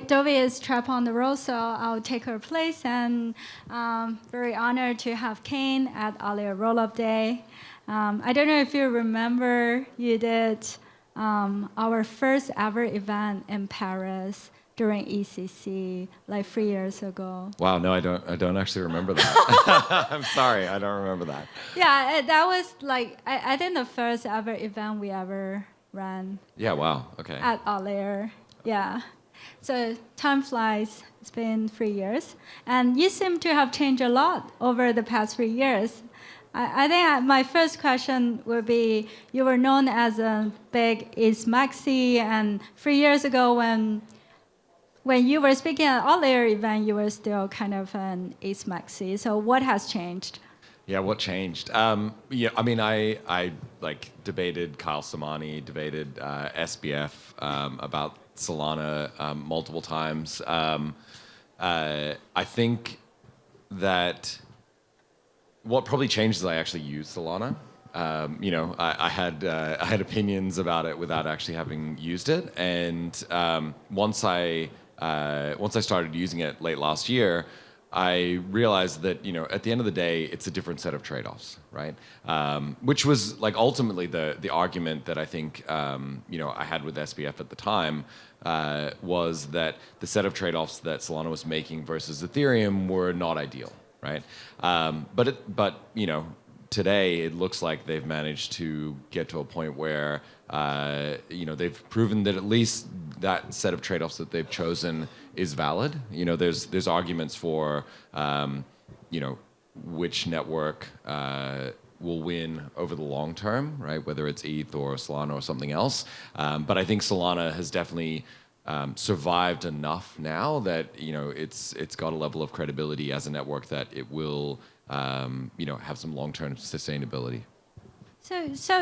Dorothy is trapped on the road, so I'll take her place. And very honored to have Kain at AltLayer Rollup Day. I don't know if you remember, you did our first ever event in Paris during ECC like 3 years ago. Wow, no, I don't actually remember that. I'm sorry, I don't remember that. Yeah, that was like, I think the first ever event we ever ran. Yeah, wow, okay. At AltLayer, yeah. So time flies, it's been 3 years. And you seem to have changed a lot over the past 3 years. I think my first question would be, you were known as a big East Maxi, and 3 years ago when you were speaking at AltLayer event, you were still kind of an East Maxi. So what has changed? Yeah, what changed? Yeah, I mean, I like debated Kyle Samani, debated SBF about Solana multiple times. I think that what probably changed is I actually used Solana. I had opinions about it without actually having used it, and once I started using it late last year, I realized that at the end of the day, it's a different set of trade-offs, right? Which was like ultimately the argument that I think I had with SBF at the time was that the set of trade-offs that Solana was making versus Ethereum were not ideal, right? But today it looks like they've managed to get to a point where they've proven that at least that set of trade-offs that they've chosen is valid. There's arguments for which network will win over the long term, right? Whether it's ETH or Solana or something else. But I think Solana has definitely survived enough now that it's got a level of credibility as a network that it will have some long-term sustainability. So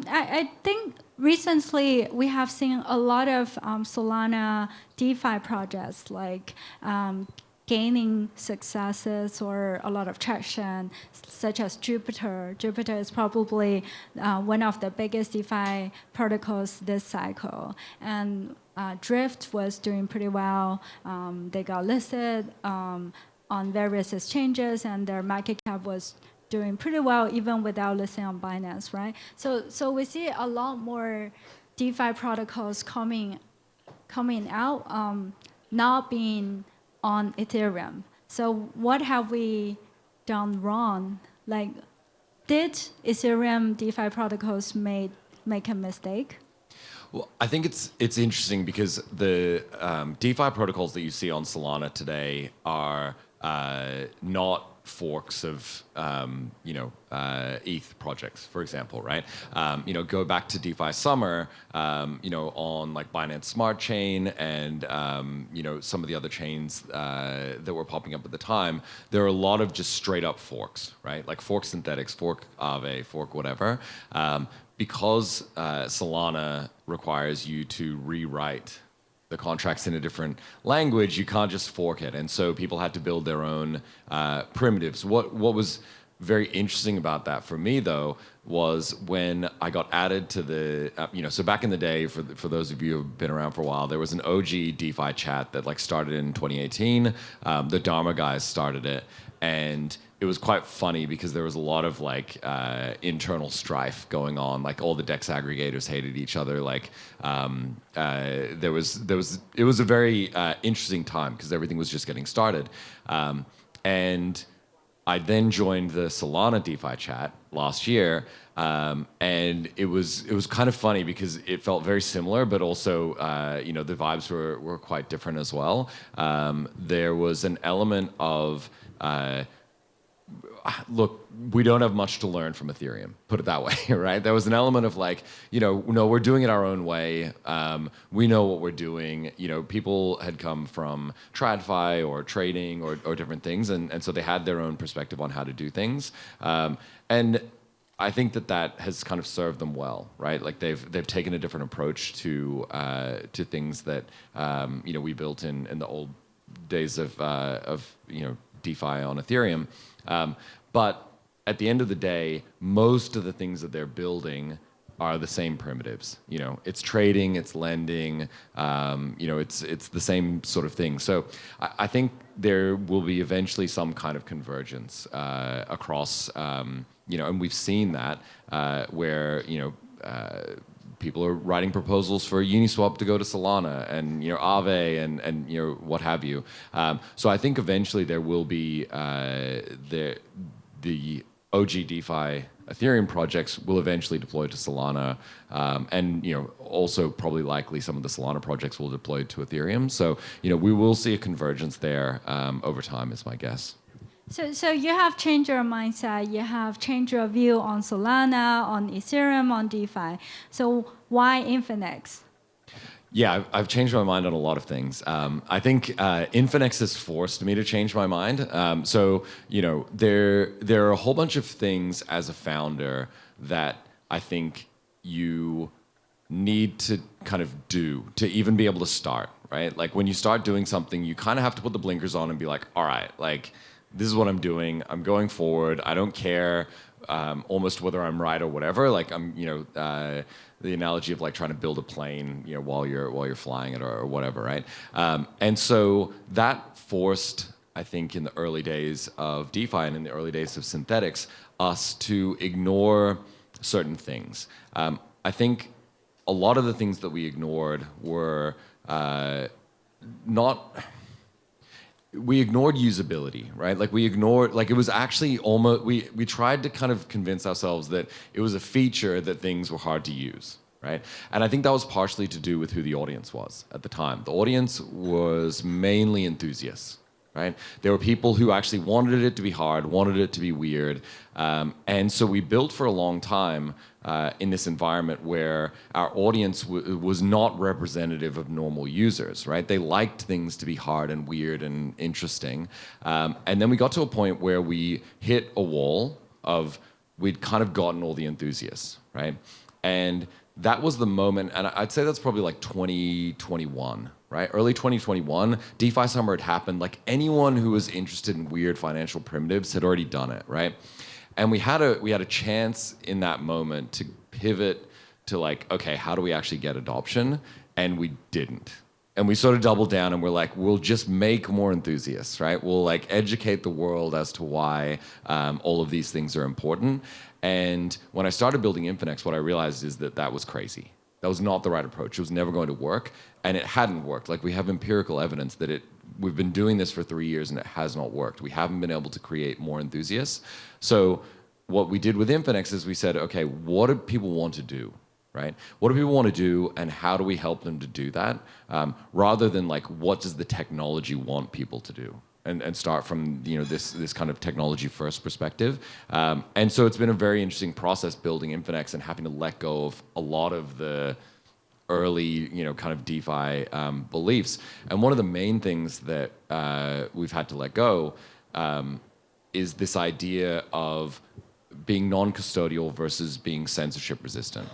I think recently we have seen a lot of Solana DeFi projects like gaining successes or a lot of traction, such as Jupiter. Jupiter is probably one of the biggest DeFi protocols this cycle. And Drift was doing pretty well. They got listed on various exchanges, and their market cap was doing pretty well even without listing on Binance, right? So we see a lot more DeFi protocols coming out, not being on Ethereum. So what have we done wrong? Like, did Ethereum DeFi protocols make a mistake? Well, I think it's interesting because the DeFi protocols that you see on Solana today are not forks of ETH projects, for example, right? Go back to DeFi Summer, on like Binance Smart Chain and some of the other chains that were popping up at the time. There are a lot of just straight up forks, right? Like fork synthetics, fork Aave, fork whatever. Because Solana requires you to rewrite the contracts in a different language, you can't just fork it. And so people had to build their own primitives. What was very interesting about that for me, though, was when I got added to the, so back in the day, for those of you who have been around for a while, there was an OG DeFi chat that like started in 2018. The Dharma guys started it. And it was quite funny because there was a lot of like internal strife going on. Like all the DEX aggregators hated each other. Like it was a very interesting time because everything was just getting started. And I then joined the Solana DeFi chat last year, and it was kind of funny because it felt very similar, but also the vibes were quite different as well. There was an element of look, we don't have much to learn from Ethereum, put it that way, right? There was an element of like, no, we're doing it our own way. We know what we're doing. People had come from TradFi or trading or different things, and so they had their own perspective on how to do things. And I think that has kind of served them well, right? Like they've taken a different approach to things that we built in the old days of DeFi on Ethereum. But at the end of the day, most of the things that they're building are the same primitives. You know, it's trading, it's lending, you know, it's the same sort of thing. So I think there will be eventually some kind of convergence across, you know, and we've seen that where, you know, people are writing proposals for Uniswap to go to Solana and, you know, Aave and you know, what have you. So I think eventually there will be the OG DeFi Ethereum projects will eventually deploy to Solana, and you know, also probably likely some of the Solana projects will deploy to Ethereum. So you know, we will see a convergence there over time, is my guess. So you have changed your mindset. You have changed your view on Solana, on Ethereum, on DeFi. So why Infinex? Yeah, I've changed my mind on a lot of things. I think Infinex has forced me to change my mind. So you know, there are a whole bunch of things as a founder that I think you need to kind of do to even be able to start, right? Like when you start doing something, you kind of have to put the blinkers on and be like, all right, like this is what I'm doing. I'm going forward. I don't care almost whether I'm right or whatever. Like I'm, you know, the analogy of like trying to build a plane, you know, while you're flying it or whatever, right? And so that forced, I think, in the early days of DeFi and in the early days of synthetics, us to ignore certain things. I think a lot of the things that we ignored were not. We ignored usability, right? Like we ignored, like it was actually almost, we tried to kind of convince ourselves that it was a feature that things were hard to use, right? And I think that was partially to do with who the audience was at the time. The audience was mainly enthusiasts, right? There were people who actually wanted it to be hard, wanted it to be weird. And so we built for a long time in this environment where our audience was not representative of normal users, right? They liked things to be hard and weird and interesting. And then we got to a point where we hit a wall of, we'd kind of gotten all the enthusiasts, right? And that was the moment, and I'd say that's probably like 2021, right? Early 2021, DeFi Summer had happened. Like anyone who was interested in weird financial primitives had already done it, right? And we had a chance in that moment to pivot to like, okay, how do we actually get adoption? And we didn't. And we sort of doubled down and we're like, we'll just make more enthusiasts, right? We'll like educate the world as to why all of these things are important. And when I started building Infinex, what I realized is that that was crazy. That was not the right approach. It was never going to work, and it hadn't worked. Like we have empirical evidence that we've been doing this for 3 years and it has not worked. We haven't been able to create more enthusiasts. So what we did with Infinex is we said, okay, what do people want to do? Right? What do people want to do, and how do we help them to do that? Rather than like, what does the technology want people to do? And start from, you know, this kind of technology first perspective. And so it's been a very interesting process building Infinex and having to let go of a lot of the early, you know, kind of DeFi beliefs. And one of the main things that we've had to let go is this idea of being non-custodial versus being censorship resistant.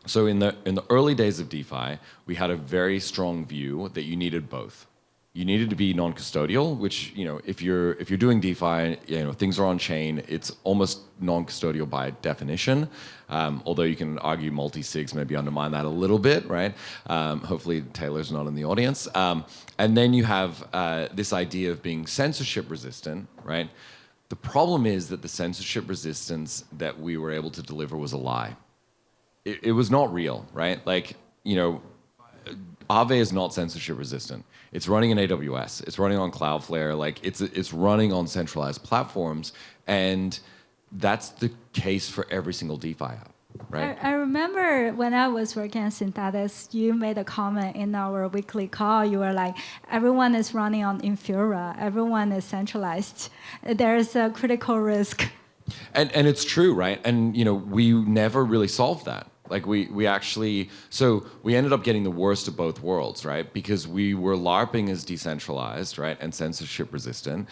So in the early days of DeFi, we had a very strong view that you needed both. You needed to be non-custodial, which, you know, if you're doing DeFi, you know, things are on chain. It's almost non-custodial by definition. Although you can argue multi-sigs maybe undermine that a little bit, right? Hopefully Taylor's not in the audience. And then you have this idea of being censorship resistant, right? The problem is that the censorship resistance that we were able to deliver was a lie. It was not real, right? Like, you know, Aave is not censorship resistant. It's running in AWS. It's running on Cloudflare. Like it's running on centralized platforms, and that's the case for every single DeFi app, right? I remember when I was working at Synthetics, you made a comment in our weekly call. You were like, everyone is running on Infura. Everyone is centralized. There's a critical risk. And it's true, right? And you know, we never really solved that. Like we actually, so we ended up getting the worst of both worlds, right? Because we were LARPing as decentralized, right, and censorship resistant,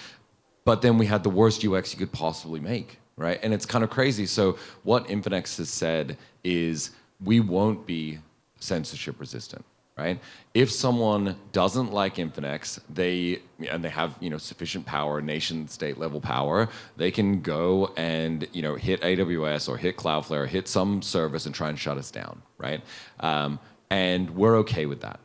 but then we had the worst UX you could possibly make, right? And it's kind of crazy. So what Infinex has said is we won't be censorship resistant. right? If someone doesn't like Infinex, they have sufficient power, nation state level power, they can go and hit AWS or hit Cloudflare, or hit some service and try and shut us down, right? And we're okay with that.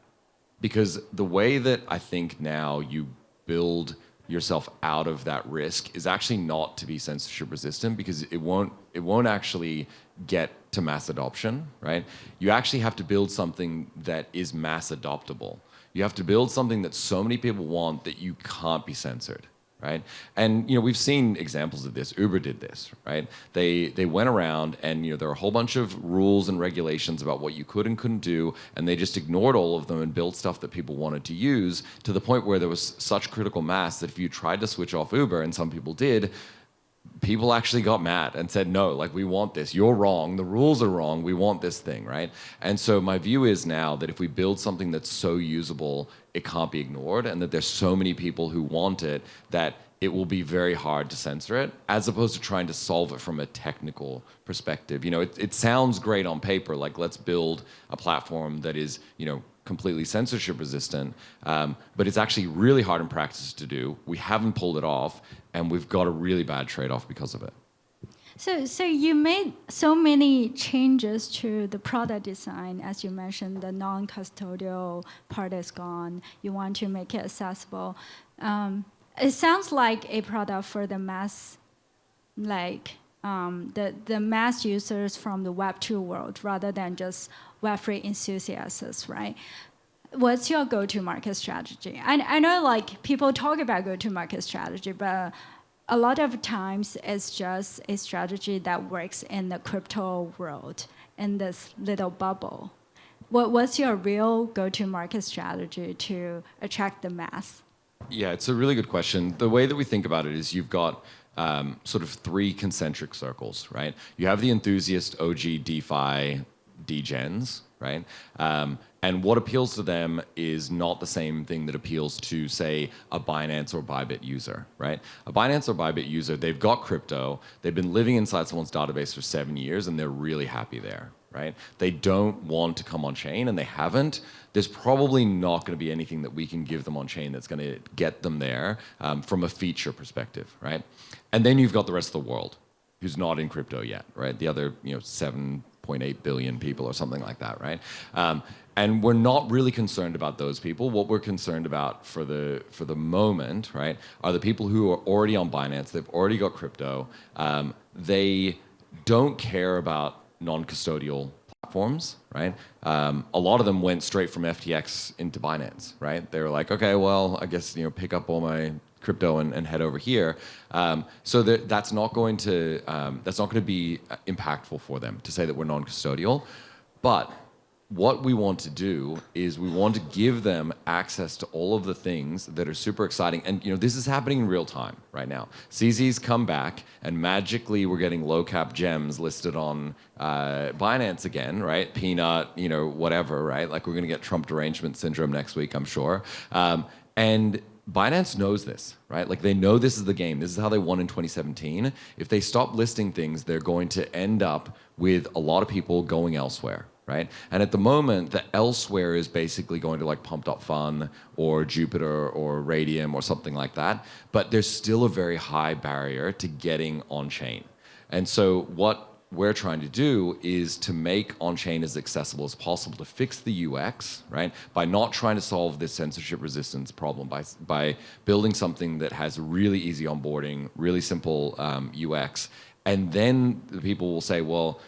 Because the way that I think now you build yourself out of that risk is actually not to be censorship resistant, because it won't actually get to mass adoption, right? You actually have to build something that is mass adoptable. You have to build something that so many people want that you can't be censored, right? And we've seen examples of this. Uber did this, right? They went around and there are a whole bunch of rules and regulations about what you could and couldn't do, and they just ignored all of them and built stuff that people wanted to use, to the point where there was such critical mass that if you tried to switch off Uber, and some people did, people actually got mad and said, no, like, we want this. You're wrong. The rules are wrong. We want this thing, right? And so my view is now that if we build something that's so usable, it can't be ignored, and that there's so many people who want it that it will be very hard to censor it, as opposed to trying to solve it from a technical perspective. It sounds great on paper, like, let's build a platform that is, completely censorship resistant, but it's actually really hard in practice to do. We haven't pulled it off, and we've got a really bad trade-off because of it. So you made so many changes to the product design. As you mentioned, the non-custodial part is gone. You want to make it accessible. It sounds like a product for the mass, like the mass users from the Web2 world, rather than just Web3 enthusiasts, right? What's your go-to-market strategy? I know, like, people talk about go-to-market strategy, but a lot of times it's just a strategy that works in the crypto world, in this little bubble. What's your real go-to-market strategy to attract the mass? Yeah, it's a really good question. The way that we think about it is you've got sort of three concentric circles, right? You have the enthusiast OG DeFi degens, right? And what appeals to them is not the same thing that appeals to, say, a Binance or Bybit user, right? A Binance or Bybit user, they've got crypto, they've been living inside someone's database for 7 years, and they're really happy there, right? They don't want to come on chain, and they haven't. There's probably not going to be anything that we can give them on chain that's going to get them there from a feature perspective, right? And then you've got the rest of the world who's not in crypto yet, right? The other 7.8 billion people or something like that, right? And we're not really concerned about those people. What we're concerned about for the moment, right, are the people who are already on Binance. They've already got crypto. They don't care about non-custodial platforms, right? A lot of them went straight from FTX into Binance, right? They were like, okay, well, I guess pick up all my crypto and head over here. So that's not going to be impactful for them to say that we're non-custodial. But what we want to do is we want to give them access to all of the things that are super exciting. And this is happening in real time right now. CZ's come back, and magically we're getting low cap gems listed on Binance again, right? Peanut, whatever, right? Like, we're going to get Trump derangement syndrome next week, I'm sure. And Binance knows this, right? Like, they know this is the game. This is how they won in 2017. If they stop listing things, they're going to end up with a lot of people going elsewhere, right? And at the moment, the elsewhere is basically going to, like, Pumped Up Fun or Jupiter or Radium or something like that. But there's still a very high barrier to getting on chain. And so what we're trying to do is to make on-chain as accessible as possible, to fix the UX, right? By not trying to solve this censorship resistance problem, by building something that has really easy onboarding, really simple UX. And then the people will say, well,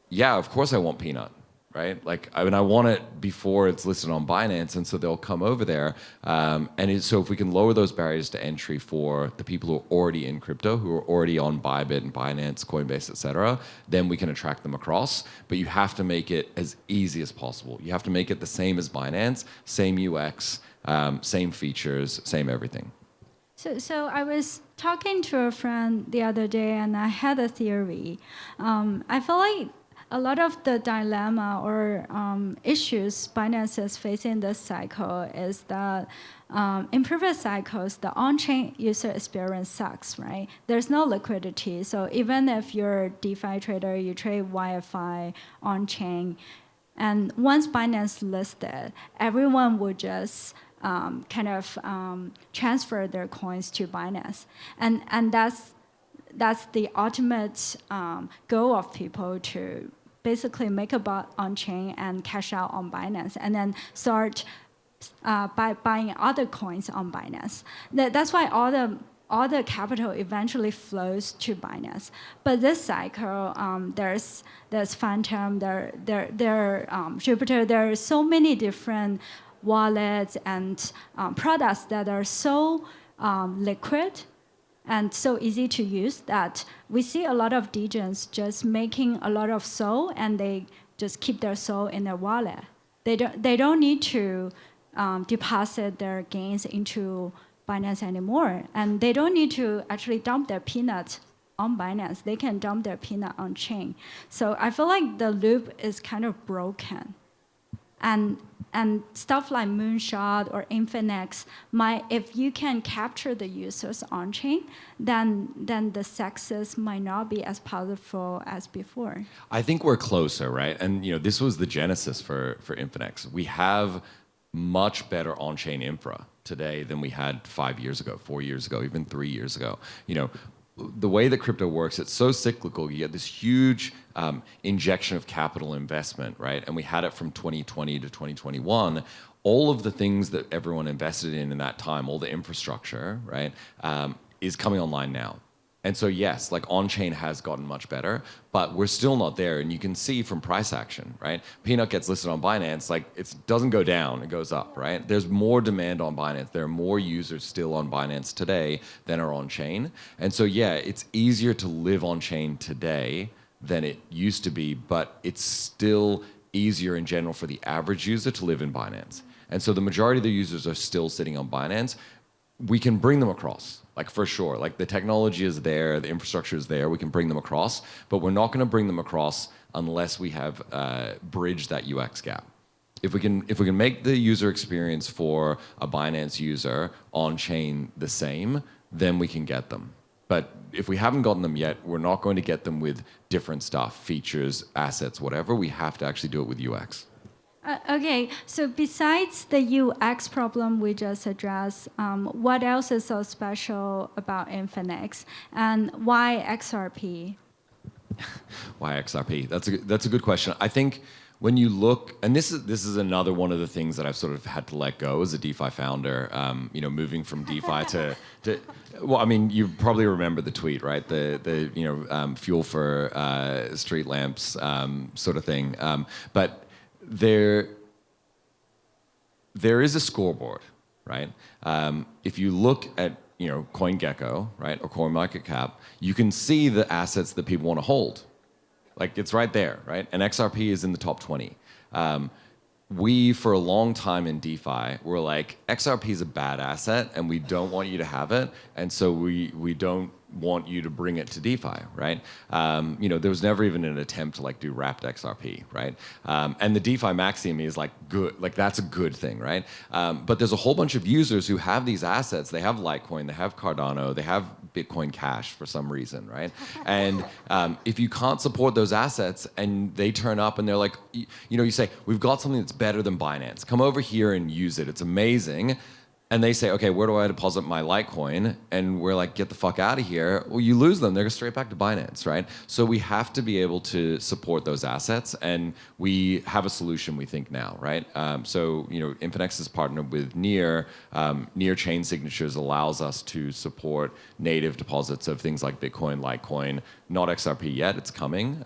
yeah, of course I want Peanut, right? Like, I want it before it's listed on Binance, and so they'll come over there. So if we can lower those barriers to entry for the people who are already in crypto, who are already on Bybit and Binance, Coinbase, et cetera, then we can attract them across. But you have to make it as easy as possible. You have to make it the same as Binance, same UX, same features, same everything. So I was talking to a friend the other day, and I had a theory. I feel like a lot of the dilemma or issues Binance is facing this cycle is that in previous cycles, the on-chain user experience sucks, right? There's no liquidity. So even if you're a DeFi trader, you trade YFI on-chain, And once Binance listed, everyone would just transfer their coins to Binance. And that's the ultimate goal of people to basically make a bot on chain and cash out on Binance, and then start buying other coins on Binance. That's why all the capital eventually flows to Binance. But this cycle, there's Phantom, Jupiter. There are so many different wallets and products that are so liquid and so easy to use that we see a lot of degens just making a lot of SOL, and they just keep their SOL in their wallet. They don't need to deposit their gains into Binance anymore, and they don't need to actually dump their peanuts on Binance. They can dump their peanut on chain. So I feel like the loop is kind of broken, and stuff like Moonshot or Infinex if you can capture the users on chain, then the success might not be as powerful as before. I think we're closer, right? And this was the genesis for Infinex. We have much better on-chain infra today than we had 5 years ago, 4 years ago, even 3 years ago. The way that crypto works, it's so cyclical. You get this huge injection of capital investment, right? And we had it from 2020 to 2021. All of the things that everyone invested in that time, all the infrastructure, right, is coming online now. And so yes, like on-chain has gotten much better, but we're still not there. And you can see from price action, right? Peanut gets listed on Binance, like it doesn't go down, it goes up, right? There's more demand on Binance. There are more users still on Binance today than are on-chain. And so yeah, it's easier to live on-chain today than it used to be, but it's still easier in general for the average user to live in Binance. And so the majority of the users are still sitting on Binance. We can bring them across, like for sure. Like the technology is there, the infrastructure is there, we can bring them across, but we're not gonna bring them across unless we have bridged that UX gap. If we can make the user experience for a Binance user on-chain the same, then we can get them. But if we haven't gotten them yet, we're not going to get them with different stuff, features, assets, whatever. We have to actually do it with UX. Okay, so besides the UX problem we just addressed, what else is so special about Infinex, and why XRP? Why XRP? That's a good question. I think when you look, and this is another one of the things that I've sort of had to let go as a DeFi founder. Moving from DeFi to well, I mean, you probably remember the tweet, right? The fuel for street lamps sort of thing. But there is a scoreboard, right? If you look at CoinGecko, right, or CoinMarketCap, you can see the assets that people want to hold. Like it's right there, right? And XRP is in the top 20. We, for a long time in DeFi, were like, XRP is a bad asset and we don't want you to have it. And so we don't want you to bring it to DeFi, right? There was never even an attempt to like do wrapped XRP, right? And the DeFi maxim is like good, like that's a good thing, right? But there's a whole bunch of users who have these assets. They have Litecoin, they have Cardano, they have Bitcoin Cash for some reason, right? And if you can't support those assets and they turn up and they're like, you say, we've got something that's better than Binance. Come over here and use it. It's amazing. And they say, okay, where do I deposit my Litecoin? And we're like, get the fuck out of here. Well, you lose them. They go straight back to Binance, right? So we have to be able to support those assets. And we have a solution, we think, now, right? Infinex is partnered with Near. Near Chain Signatures allows us to support native deposits of things like Bitcoin, Litecoin, not XRP yet, it's coming,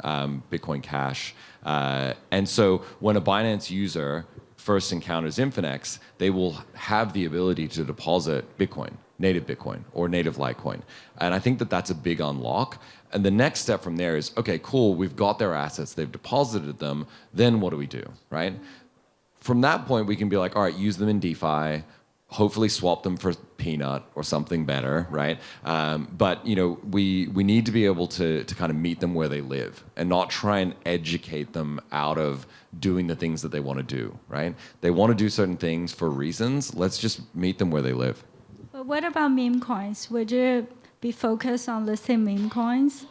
Bitcoin Cash. And so when a Binance user first encounters Infinex, they will have the ability to deposit Bitcoin, native Bitcoin, or native Litecoin. And I think that that's a big unlock. And the next step from there is, okay, cool, we've got their assets, they've deposited them, then what do we do, right? From that point, we can be like, all right, use them in DeFi, hopefully swap them for peanut or something better, right? But we need to be able to kind of meet them where they live and not try and educate them out of doing the things that they want to do, right? They want to do certain things for reasons. Let's just meet them where they live. But what about meme coins? Would you be focused on listing meme coins?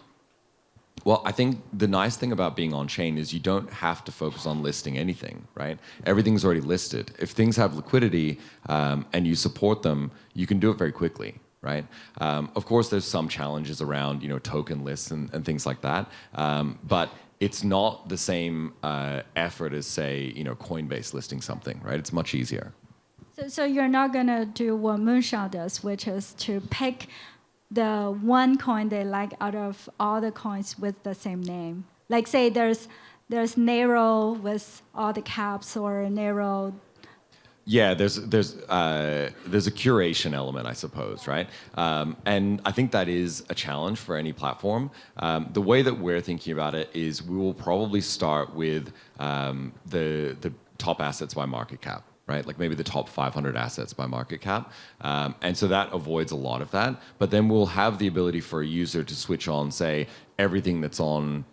Well, I think the nice thing about being on chain is you don't have to focus on listing anything, right? Everything's already listed. If things have liquidity and you support them, you can do it very quickly, right? Of course, there's some challenges around, token lists and things like that, but it's not the same effort as, say, Coinbase listing something, right? It's much easier. So you're not gonna do what Moonshot does, which is to pick the one coin they like out of all the coins with the same name. Like say there's Nero with all the caps or Nero. Yeah, there's a curation element, I suppose, right? And I think that is a challenge for any platform. The way that we're thinking about it is we will probably start with the top assets by market cap, right? Like maybe the top 500 assets by market cap. And so that avoids a lot of that. But then we'll have the ability for a user to switch on, say, everything that's on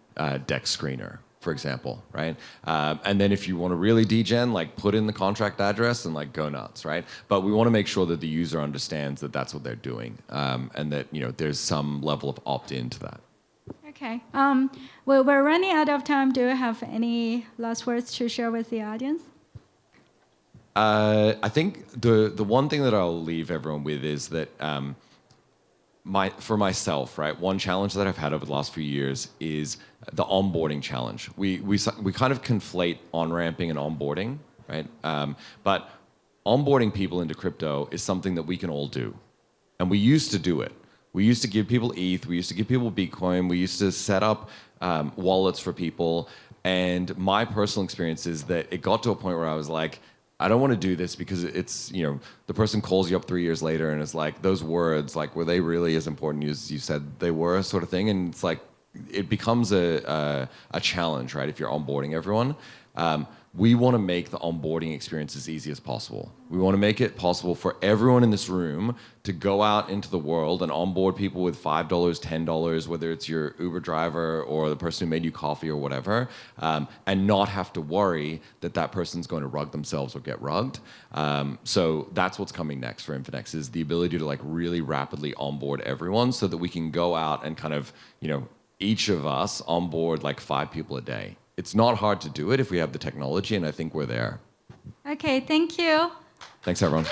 Dex Screener, for example, right? And then if you want to really degen, like put in the contract address and like go nuts, right? But we want to make sure that the user understands that that's what they're doing, and that there's some level of opt-in to that. Okay. Well, we're running out of time. Do you have any last words to share with the audience? I think the one thing that I'll leave everyone with is that for myself, right, one challenge that I've had over the last few years is the onboarding challenge. We kind of conflate on-ramping and onboarding, right? But onboarding people into crypto is something that we can all do. And we used to do it. We used to give people ETH, we used to give people Bitcoin, we used to set up wallets for people. And my personal experience is that it got to a point where I was like, I don't want to do this because it's, the person calls you up 3 years later and it's like, those words, like, were they really as important as you said they were, sort of thing? And it's like, it becomes a challenge, right, if you're onboarding everyone. We want to make the onboarding experience as easy as possible. We want to make it possible for everyone in this room to go out into the world and onboard people with $5, $10, whether it's your Uber driver or the person who made you coffee or whatever, and not have to worry that that person's going to rug themselves or get rugged. So that's what's coming next for Infinex, is the ability to like really rapidly onboard everyone so that we can go out and kind of, each of us onboard like 5 people a day. It's not hard to do it if we have the technology, and I think we're there. Okay, thank you. Thanks, everyone.